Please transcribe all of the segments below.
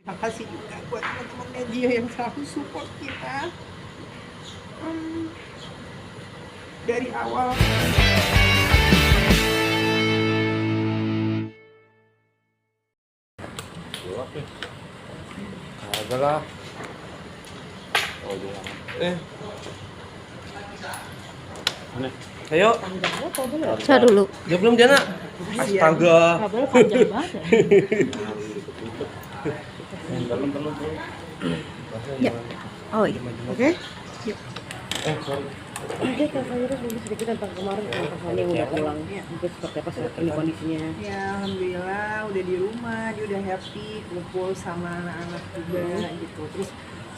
Terima kasih juga buat teman-teman media yang selalu support kita dari awal. Ada lah. Oh, Aneh. Ayo. Saya dulu. Dia belum Jana. Astaga. Kabel panjang banget. Ya. Oh iya. Oke. Sorry. Oke, Kak Fahira sedikit tentang kemarin Kak Fahira udah pulang. Mungkin seperti apa saat ini kondisinya? Ya, alhamdulillah udah di rumah, dia udah happy, kumpul sama anak-anak juga gitu. Terus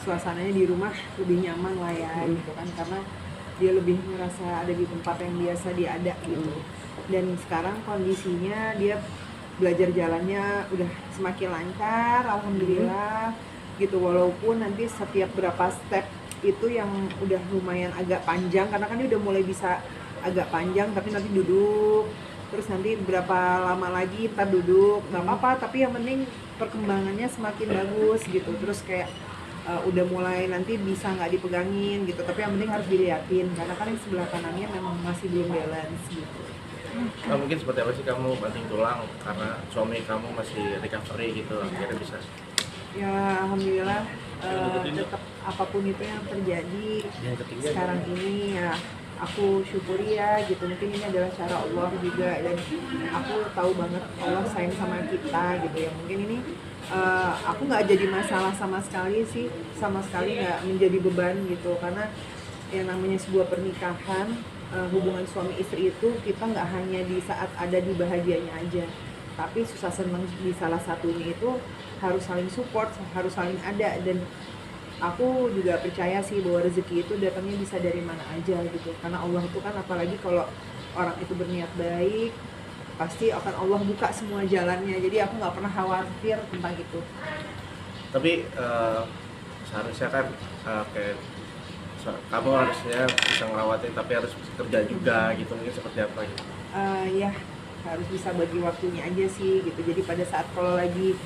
suasananya di rumah lebih nyaman lah ya gitu kan, karena dia lebih merasa ada di tempat yang biasa dia ada gitu. Dan sekarang kondisinya dia belajar jalannya udah semakin lancar, alhamdulillah gitu. Walaupun nanti setiap berapa step itu yang udah lumayan agak panjang, karena kan dia udah mulai bisa agak panjang, tapi nanti duduk, terus nanti berapa lama lagi ntar duduk, nggak apa-apa, tapi yang penting perkembangannya semakin bagus gitu. Terus kayak udah mulai nanti bisa nggak dipegangin gitu, tapi yang penting harus diliatin, karena kan yang sebelah kanannya memang masih belum balance gitu. Nah, mungkin seperti apa sih kamu banting tulang karena suami kamu masih recovery gitu, akhirnya bisa. Ya alhamdulillah, tetap apapun itu yang terjadi sekarang ini ya aku syukuri ya gitu. Mungkin ini adalah cara Allah juga, dan aku tahu banget Allah sayang sama kita gitu ya. Mungkin ini aku nggak jadi masalah sama sekali sih, sama sekali nggak menjadi beban gitu, karena yang namanya sebuah pernikahan, hubungan suami istri itu kita nggak hanya di saat ada di bahagianya aja, tapi susah senang di salah satunya itu harus saling support, harus saling ada. Dan aku juga percaya sih bahwa rezeki itu datangnya bisa dari mana aja gitu, karena Allah itu kan, apalagi kalau orang itu berniat baik, pasti akan Allah buka semua jalannya. Jadi aku nggak pernah khawatir tentang itu. Tapi seharusnya kan kayak kamu harusnya bisa ngelawatin, tapi harus kerja juga gitu, mungkin seperti apa gitu. Ya harus bisa bagi waktunya aja sih gitu. Jadi pada saat kalau lagi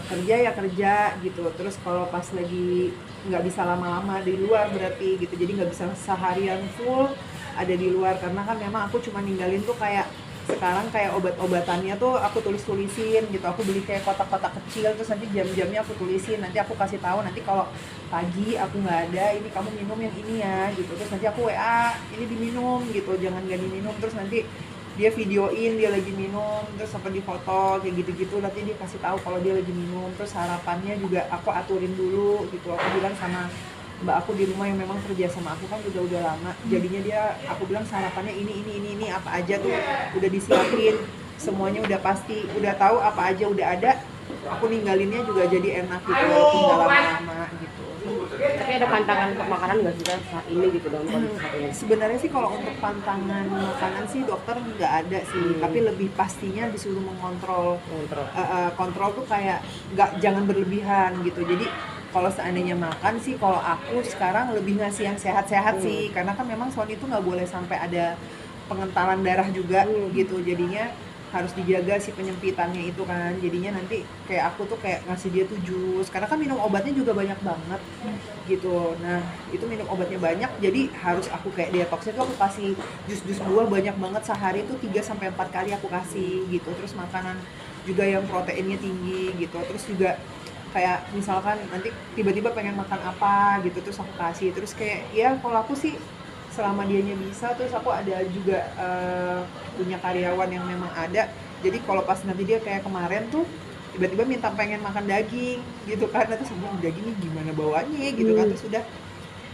kerja ya kerja gitu, terus kalau pas lagi nggak bisa lama-lama di luar berarti gitu, jadi nggak bisa seharian full ada di luar, karena kan memang aku cuma ninggalin tuh kayak sekarang kayak obat-obatannya tuh aku tulis-tulisin gitu. Aku beli kayak kotak-kotak kecil, terus nanti jam-jamnya aku tulisin, nanti aku kasih tahu, nanti kalau pagi aku nggak ada, ini kamu minum yang ini ya gitu. Terus nanti aku WA, ini diminum gitu, jangan gak diminum. Terus nanti dia videoin dia lagi minum, terus sampai di foto kayak gitu-gitu, nanti dia kasih tahu kalau dia lagi minum. Terus sarapannya juga aku aturin dulu gitu. Aku bilang sama mbak aku di rumah yang memang kerja sama aku kan juga udah lama, jadinya dia, aku bilang sarapannya ini apa aja tuh udah disiapin semuanya, udah pasti udah tahu apa aja udah ada. Aku ninggalinnya juga jadi enak gitu, walaupun nggak lama-lama gitu. Tapi ada pantangan untuk makanan nggak sih Kak, saat ini gitu dalam kondisi saat ini? Sebenarnya sih kalau untuk pantangan makanan sih dokter nggak ada sih, tapi lebih pastinya disuruh mengontrol. Kontrol tuh kayak jangan berlebihan gitu. Jadi kalau seandainya makan sih, kalau aku sekarang lebih ngasih yang sehat-sehat sih, karena kan memang Sony itu nggak boleh sampai ada pengentalan darah juga gitu. Jadinya harus dijaga si penyempitannya itu kan. Jadinya nanti kayak aku tuh kayak ngasih dia tuh jus, karena kan minum obatnya juga banyak banget gitu. Nah itu minum obatnya banyak, jadi harus aku kayak detoxnya tuh aku kasih jus-jus buah banyak banget sehari tuh 3-4 kali aku kasih gitu. Terus makanan juga yang proteinnya tinggi gitu. Terus juga kayak misalkan nanti tiba-tiba pengen makan apa gitu, terus aku kasih. Terus kayak ya kalau aku sih selama dianya bisa. Terus aku ada juga punya karyawan yang memang ada, jadi kalau pas nanti dia kayak kemarin tuh tiba-tiba minta pengen makan daging gitu kan, terus aku bilang dagingnya gimana bawanya gitu kan. Terus udah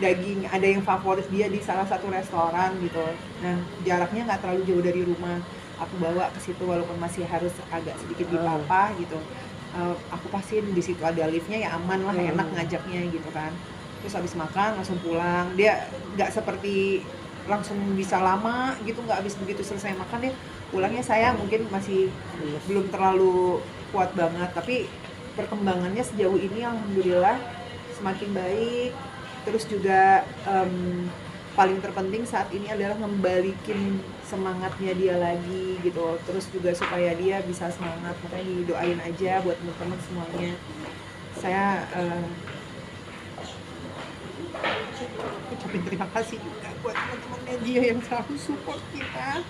daging ada yang favorit dia di salah satu restoran gitu, nah jaraknya nggak terlalu jauh dari rumah, aku bawa ke situ walaupun masih harus agak sedikit dipapah gitu. Aku pastiin di situ ada liftnya ya, aman lah, enak ngajaknya gitu kan. Terus habis makan langsung pulang, dia nggak seperti langsung bisa lama gitu, nggak habis begitu selesai makan dia pulangnya. Saya mungkin masih belum terlalu kuat banget, tapi perkembangannya sejauh ini alhamdulillah semakin baik. Terus juga paling terpenting saat ini adalah ngembalikin semangatnya dia lagi gitu. Terus juga supaya dia bisa semangat, makanya didoain aja buat teman-teman semuanya saya ucapin terima kasih juga buat teman-teman media yang selalu support kita.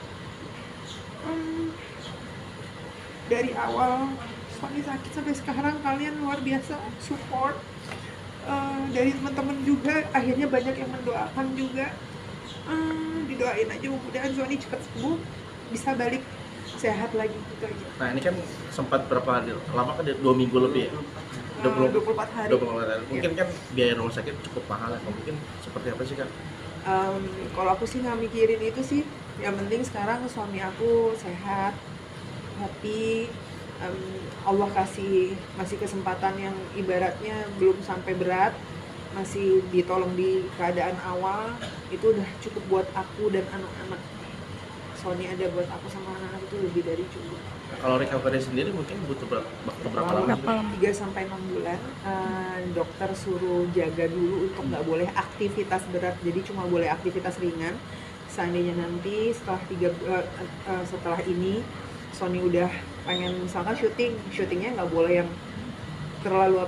Dari awal Sony sakit sampai sekarang kalian luar biasa support. Dari teman-teman juga akhirnya banyak yang mendoakan juga. Didoain aja mudah-mudahan Sony cepat sembuh, bisa balik sehat lagi gitu aja. Nah ini kan sempat berapa lama kan 2 minggu lebih ya? 24 hari. 24 hari. Mungkin kan biaya rumah sakit cukup mahal ya. Mungkin seperti apa sih Kak? Kalau aku sih nggak mikirin itu sih. Yang penting sekarang suami aku sehat, happy. Allah masih kesempatan yang ibaratnya belum sampai berat, masih ditolong di keadaan awal, itu udah cukup buat aku dan anak-anak. Sony ada buat aku sama anak-anak itu lebih dari cukup. Nah, kalau recovery sendiri mungkin butuh waktu berapa lama? 3-6 bulan. Dokter suruh jaga dulu untuk nggak boleh aktivitas berat, jadi cuma boleh aktivitas ringan. Seandainya nanti setelah ini Sony udah pengen misalkan syutingnya nggak boleh yang terlalu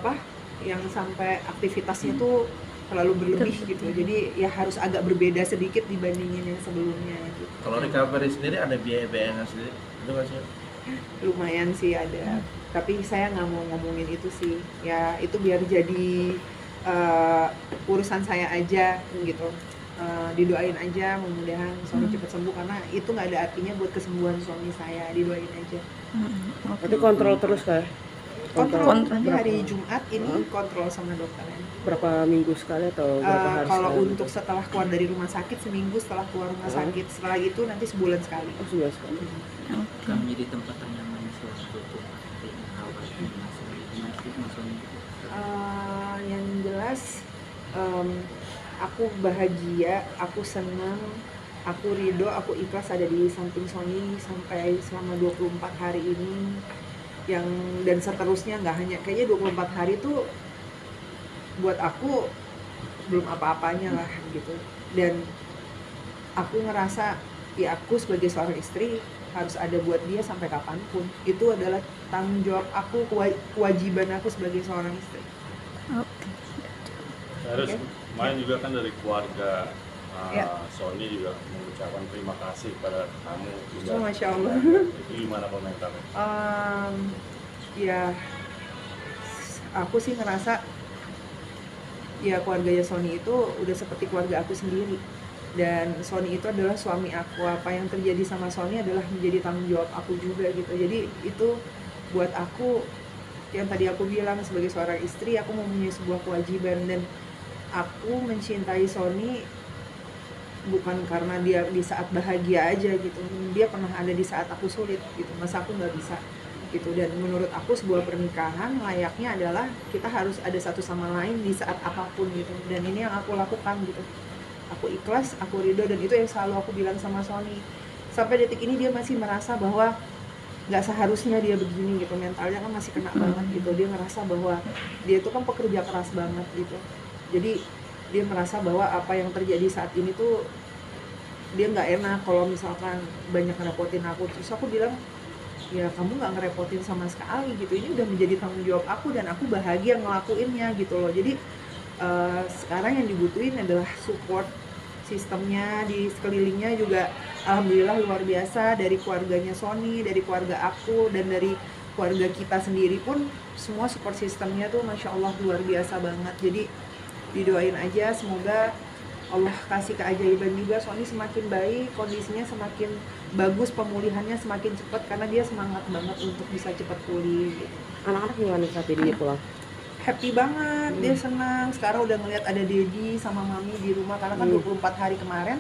yang sampai aktivitasnya tuh terlalu berlebih gitu, jadi ya harus agak berbeda sedikit dibandingin yang sebelumnya gitu. Kalau recovery sendiri ada biaya-biayanya sendiri itu nggak sih? Lumayan sih ada, tapi saya nggak mau ngomongin itu sih, ya itu biar jadi urusan saya aja gitu. Didoain aja mudah-mudahan Sony cepat sembuh, karena itu nggak ada artinya buat kesembuhan suami saya. Didoain aja. Itu kontrol terus Kak? Kontrol. Hari Jumat ini kontrol sama dokternya. Berapa minggu sekali atau berapa hari kalau sekali? untuk setelah keluar dari rumah sakit, seminggu setelah keluar rumah sakit. Setelah itu nanti sebulan sekali. Sebulan sekali. Kami menjadi tempat yang nyaman suatu hati awal Yang jelas aku bahagia, aku senang, aku ridho, aku ikhlas ada di samping Sony sampai selama 24 hari ini, dan seterusnya. Nggak hanya, kayaknya 24 hari itu buat aku belum apa-apanya lah gitu. Dan aku ngerasa ya aku sebagai seorang istri harus ada buat dia sampai kapanpun. Itu adalah tanggung jawab aku, kewajiban aku sebagai seorang istri. Harus kemarin juga kan dari keluarga Ya. Sony juga mengucapkan terima kasih pada kamu juga. Oh, Masya Allah. Itu gimana komentarnya? Ya aku sih ngerasa ya keluarganya Sony itu udah seperti keluarga aku sendiri, dan Sony itu adalah suami aku. Apa yang terjadi sama Sony adalah menjadi tanggung jawab aku juga gitu. Jadi itu buat aku, yang tadi aku bilang, sebagai seorang istri aku mempunyai sebuah kewajiban, dan aku mencintai Sony bukan karena dia di saat bahagia aja gitu. Dia pernah ada di saat aku sulit gitu, masa aku nggak bisa gitu. Dan menurut aku sebuah pernikahan layaknya adalah kita harus ada satu sama lain di saat apapun gitu. Dan ini yang aku lakukan gitu. Aku ikhlas, aku ridho, dan itu yang selalu aku bilang sama Sony. Sampai detik ini dia masih merasa bahwa nggak seharusnya dia begini gitu, mentalnya kan masih kena banget gitu. Dia ngerasa bahwa dia itu kan pekerja keras banget gitu. Jadi dia merasa bahwa apa yang terjadi saat ini tuh dia nggak enak kalau misalkan banyak ngerepotin aku. Terus aku bilang, ya kamu nggak ngerepotin sama sekali gitu, ini udah menjadi tanggung jawab aku dan aku bahagia ngelakuinnya gitu loh. Jadi sekarang yang dibutuhin adalah support sistemnya di sekelilingnya juga. Alhamdulillah luar biasa, dari keluarganya Sony, dari keluarga aku, dan dari keluarga kita sendiri pun semua support sistemnya tuh Masya Allah luar biasa banget. Jadi didoain aja semoga Allah kasih keajaiban juga, Sony semakin baik, kondisinya semakin bagus, pemulihannya semakin cepat, karena dia semangat banget untuk bisa cepat pulih gitu. Anak-anak gimana saat ini pulang? Happy banget, dia senang. Sekarang udah ngeliat ada Dedi sama Mami di rumah, karena kan 24 hari kemarin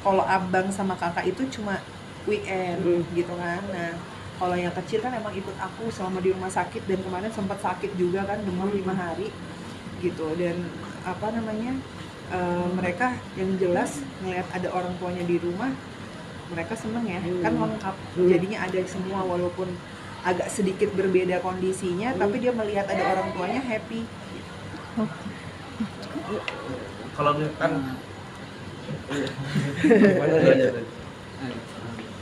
kalau abang sama kakak itu cuma weekend gitu kan. Nah kalau yang kecil kan emang ikut aku selama di rumah sakit, dan kemarin sempat sakit juga kan, demam 5 hari gitu. Dan mereka yang jelas ngeliat ada orang tuanya di rumah, mereka seneng ya, kan lengkap, jadinya ada semua, walaupun agak sedikit berbeda kondisinya, tapi dia melihat ada orang tuanya happy. Kalau kan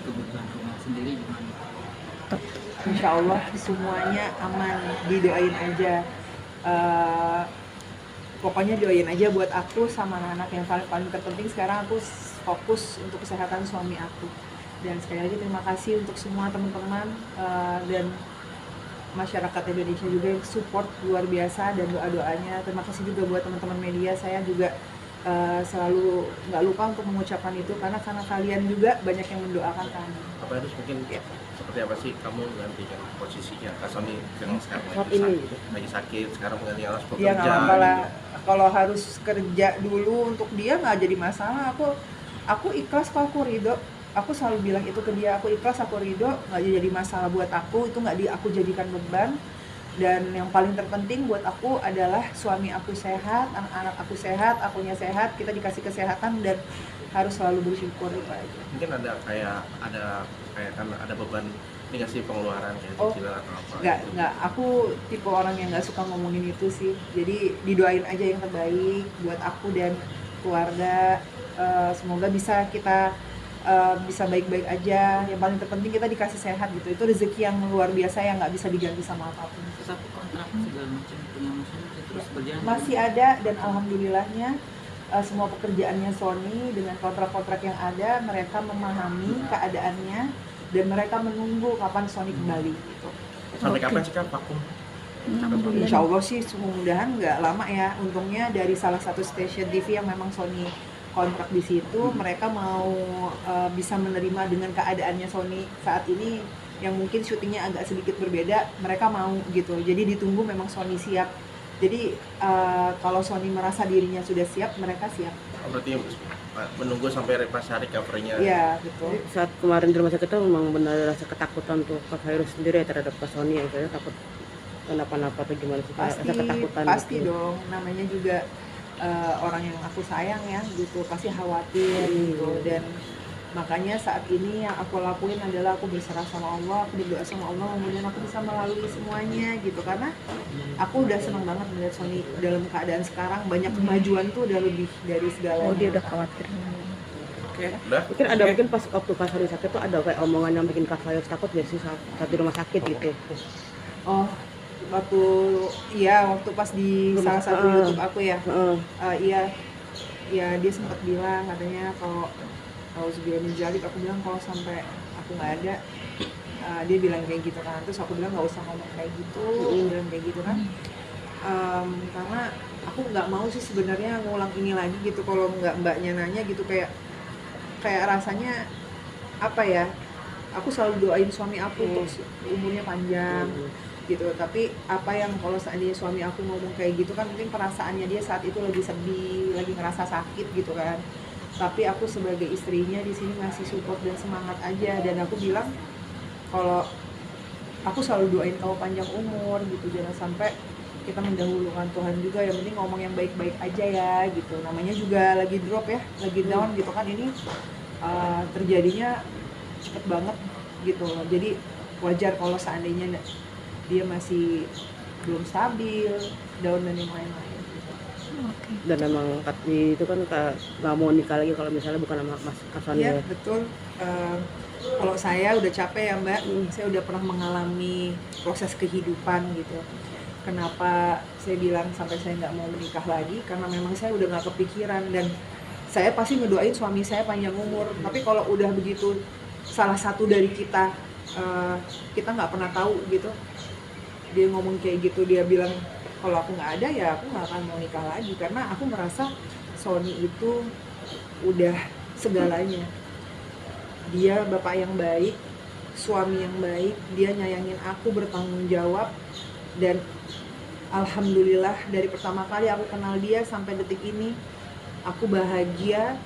kebutuhan rumah sendiri gimana? Insya Allah semuanya aman, didoain aja. Eh, pokoknya doain aja buat aku sama anak-anak. Yang paling terpenting sekarang aku fokus untuk kesehatan suami aku. Dan sekali lagi terima kasih untuk semua teman-teman dan masyarakat Indonesia juga yang support luar biasa dan doa-doanya. Terima kasih juga buat teman-teman media. Saya juga selalu nggak lupa untuk mengucapkan itu karena kalian juga banyak yang mendoakan kami. Apa harus mungkin seperti apa sih kamu menggantikan posisinya Kak Sony yang sekarang Saat ini gitu. lagi sakit, sekarang mengganti harus bekerja? Ya nggak apa-apa lah. Kalau harus kerja dulu untuk dia nggak jadi masalah. Aku ikhlas kok, aku ridho. Aku selalu bilang itu ke dia, aku ikhlas, aku ridho, nggak jadi masalah buat aku. Itu nggak aku jadikan beban. Dan yang paling terpenting buat aku adalah suami aku sehat, anak-anak aku sehat, akunya sehat, kita dikasih kesehatan dan harus selalu bersyukur itu aja. Mungkin ada kan ada beban ini nggak sih pengeluaran kayak cicilan atau apa? Nggak, aku tipe orang yang nggak suka ngomongin itu sih. Jadi didoain aja yang terbaik buat aku dan keluarga. Semoga kita bisa baik-baik aja. Yang paling terpenting kita dikasih sehat gitu. Itu rezeki yang luar biasa yang nggak bisa diganti sama apapun. Tetapi kontrak segala macam punya masalah terus berjalan. Masih ada dan alhamdulillahnya semua pekerjaannya Sony dengan kontrak-kontrak yang ada, mereka memahami keadaannya dan mereka menunggu kapan Sony kembali gitu. Sampai kapan sih Kak vakum? Insya Allah sih mudah-mudahan nggak lama ya. Untungnya dari salah satu stasiun TV yang memang Sony kontrak di situ, mereka mau bisa menerima dengan keadaannya Sony saat ini yang mungkin syutingnya agak sedikit berbeda, mereka mau gitu. Jadi ditunggu memang Sony siap. Jadi kalau Sony merasa dirinya sudah siap, mereka siap. Berarti menunggu sampai pas hari recovery-nya. Iya, betul. Saat kemarin di rumah sakit itu memang benar rasa ketakutan tuh Kak Virus sendiri ya terhadap Kak Sony yang saya takut kenapa-napa atau gimana sih? Rasa ketakutan Pasti gitu. dong, namanya juga orang yang aku sayang ya gitu, pasti khawatir gitu. Dan makanya saat ini yang aku lakuin adalah aku berserah sama Allah, aku berdoa sama Allah, kemudian aku bisa melalui semuanya gitu. Karena aku udah senang banget melihat Sony dalam keadaan sekarang, banyak kemajuan tuh udah lebih dari segalanya. Oh, dia udah khawatir. Oke, udah. Mungkin ada mungkin pas waktu Kak Sony sakit tuh ada kayak omongan yang bikin Kak Virus takut gak sih saat di rumah sakit gitu? Oh, waktu pas di Rumah- salah satu YouTube aku ya. Heeh. Iya dia sempat bilang katanya kalau sebelum menjalik, aku bilang kalau sampai aku nggak ada, dia bilang kayak gitu kan. Terus aku bilang nggak usah ngomong kayak gitu, bilang kayak gitu kan. Karena aku nggak mau sih sebenarnya ngulang ini lagi gitu. Kalau nggak mbaknya nanya gitu, kayak rasanya apa ya? Aku selalu doain suami aku untuk umurnya panjang gitu. Tapi apa yang kalau seandainya suami aku ngomong kayak gitu kan, mungkin perasaannya dia saat itu lagi sedih, lagi ngerasa sakit gitu kan. Tapi aku sebagai istrinya di sini ngasih support dan semangat aja. Dan aku bilang kalau aku selalu doain kamu panjang umur gitu, jangan sampai kita mendahulukan Tuhan juga. Yang penting ngomong yang baik-baik aja ya gitu. Namanya juga lagi drop ya, lagi down gitu kan. Ini terjadinya cepet banget gitu loh. Jadi wajar kalau seandainya dia masih belum stabil, down dan yang lain-lain. Dan memang itu kan nggak mau nikah lagi kalau misalnya bukan sama Mas Kak Sony Iya ya. betul. Kalau saya udah capek ya Mbak, saya udah pernah mengalami proses kehidupan gitu. Kenapa saya bilang sampai saya nggak mau menikah lagi? Karena memang saya udah nggak kepikiran dan saya pasti ngedoain suami saya panjang umur. Tapi kalau udah begitu salah satu dari kita nggak pernah tahu gitu. Dia ngomong kayak gitu, dia bilang kalau aku nggak ada ya aku nggak akan mau nikah lagi, karena aku merasa Sony itu udah segalanya. Dia bapak yang baik, suami yang baik, dia nyayangin aku, bertanggung jawab. Dan alhamdulillah dari pertama kali aku kenal dia sampai detik ini aku bahagia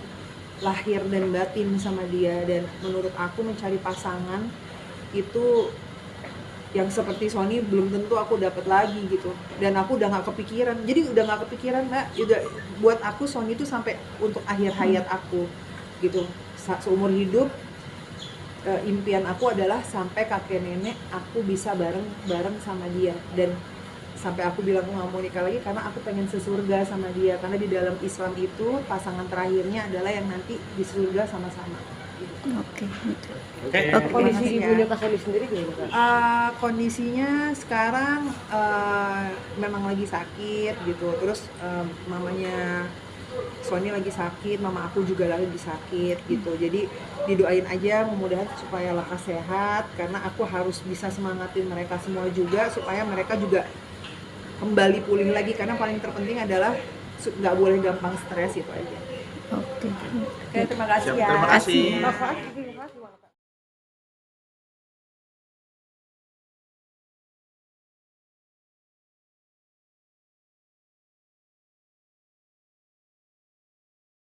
lahir dan batin sama dia. Dan menurut aku mencari pasangan itu yang seperti Sony belum tentu aku dapat lagi gitu. Dan aku udah nggak kepikiran, jadi udah nggak kepikiran Mbak. Udah buat aku Sony itu sampai untuk akhir hayat aku gitu. Seumur hidup impian aku adalah sampai kakek nenek aku bisa bareng sama dia. Dan sampai aku bilang aku nggak mau nikah lagi karena aku pengen sesurga sama dia. Karena di dalam Islam itu pasangan terakhirnya adalah yang nanti di surga sama-sama. Oke, gitu. Oke. Kondisi Makasih ya. ibunya Kak Sony sendiri gimana Kak? Kondisinya sekarang memang lagi sakit gitu, terus mamanya Sony lagi sakit, mama aku juga lagi sakit gitu, jadi didoain aja mudah-mudahan supaya lekas sehat, karena aku harus bisa semangatin mereka semua juga supaya mereka juga kembali pulih lagi, karena paling terpenting adalah nggak boleh gampang stres, itu aja. Oke. Oke, terima kasih Siap, ya. terima kasih. Terima kasih.